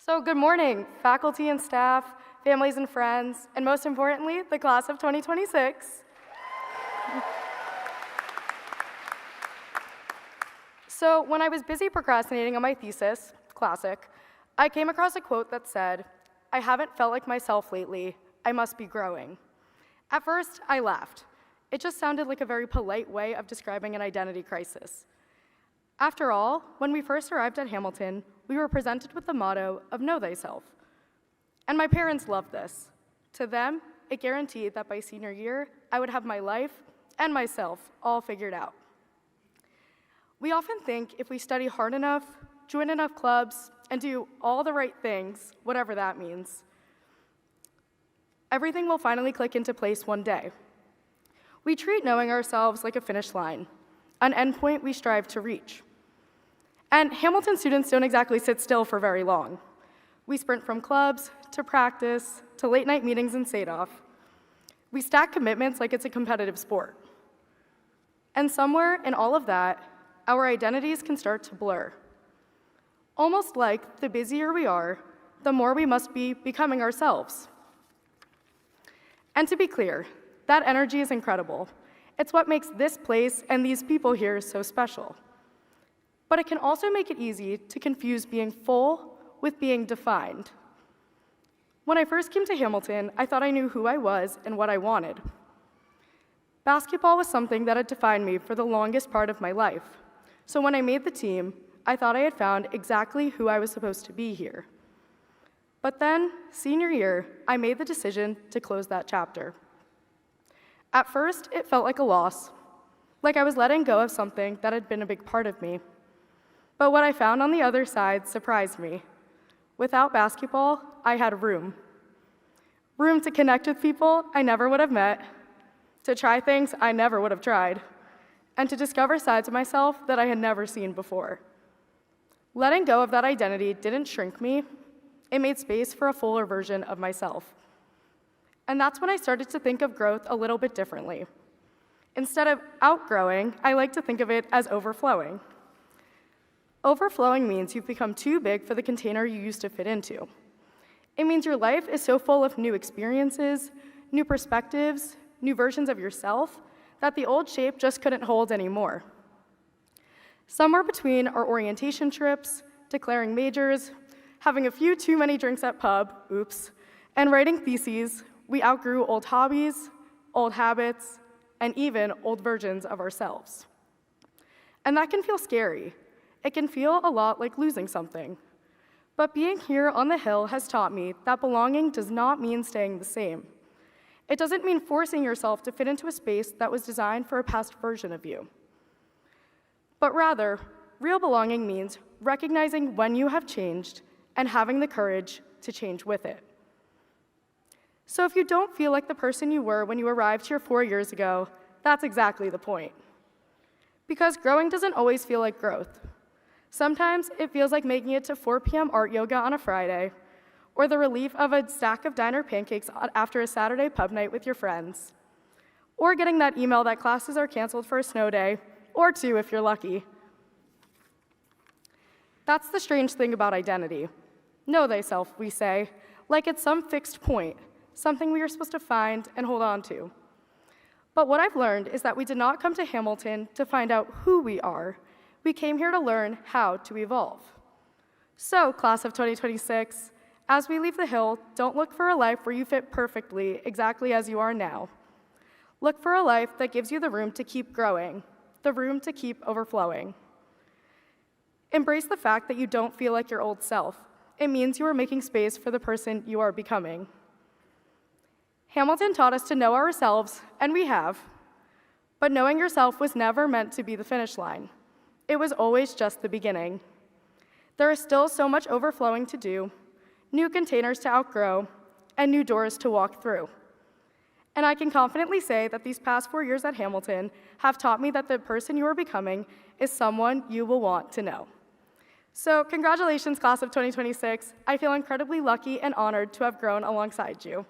So good morning, faculty and staff, families and friends, and most importantly, the class of 2026. So when I was busy procrastinating on my thesis, classic, I came across a quote that said, "I haven't felt like myself lately, I must be growing." At first, I laughed. It just sounded like a very polite way of describing an identity crisis. After all, when we first arrived at Hamilton, we were presented with the motto of Know Thyself. And my parents loved this. To them, it guaranteed that by senior year, I would have my life and myself all figured out. We often think if we study hard enough, join enough clubs, and do all the right things, whatever that means, everything will finally click into place one day. We treat knowing ourselves like a finish line, an endpoint we strive to reach. And Hamilton students don't exactly sit still for very long. We sprint from clubs, to practice, to late night meetings in SADOF. We stack commitments like it's a competitive sport. And somewhere in all of that, our identities can start to blur. Almost like the busier we are, the more we must be becoming ourselves. And to be clear, that energy is incredible. It's what makes this place and these people here so special. But it can also make it easy to confuse being full with being defined. When I first came to Hamilton, I thought I knew who I was and what I wanted. Basketball was something that had defined me for the longest part of my life. So when I made the team, I thought I had found exactly who I was supposed to be here. But then, senior year, I made the decision to close that chapter. At first, it felt like a loss, like I was letting go of something that had been a big part of me. But what I found on the other side surprised me. Without basketball, I had room. Room to connect with people I never would have met, to try things I never would have tried, and to discover sides of myself that I had never seen before. Letting go of that identity didn't shrink me, it made space for a fuller version of myself. And that's when I started to think of growth a little bit differently. Instead of outgrowing, I like to think of it as overflowing. Overflowing means you've become too big for the container you used to fit into. It means your life is so full of new experiences, new perspectives, new versions of yourself, that the old shape just couldn't hold anymore. Somewhere between our orientation trips, declaring majors, having a few too many drinks at pub, oops, and writing theses, we outgrew old hobbies, old habits, and even old versions of ourselves. And that can feel scary. It can feel a lot like losing something. But being here on the Hill has taught me that belonging does not mean staying the same. It doesn't mean forcing yourself to fit into a space that was designed for a past version of you. But rather, real belonging means recognizing when you have changed and having the courage to change with it. So if you don't feel like the person you were when you arrived here 4 years ago, that's exactly the point. Because growing doesn't always feel like growth. Sometimes it feels like making it to 4 p.m. art yoga on a Friday, or the relief of a stack of diner pancakes after a Saturday pub night with your friends, or getting that email that classes are canceled for a snow day, or 2 if you're lucky. That's the strange thing about identity. Know thyself, we say, like it's some fixed point, something we are supposed to find and hold on to. But what I've learned is that we did not come to Hamilton to find out who we are. We came here to learn how to evolve. So, class of 2026, as we leave the Hill, don't look for a life where you fit perfectly, exactly as you are now. Look for a life that gives you the room to keep growing, the room to keep overflowing. Embrace the fact that you don't feel like your old self. It means you are making space for the person you are becoming. Hamilton taught us to know ourselves, and we have. But knowing yourself was never meant to be the finish line. It was always just the beginning. There is still so much overflowing to do, new containers to outgrow, and new doors to walk through. And I can confidently say that these past 4 years at Hamilton have taught me that the person you are becoming is someone you will want to know. So congratulations, class of 2026. I feel incredibly lucky and honored to have grown alongside you.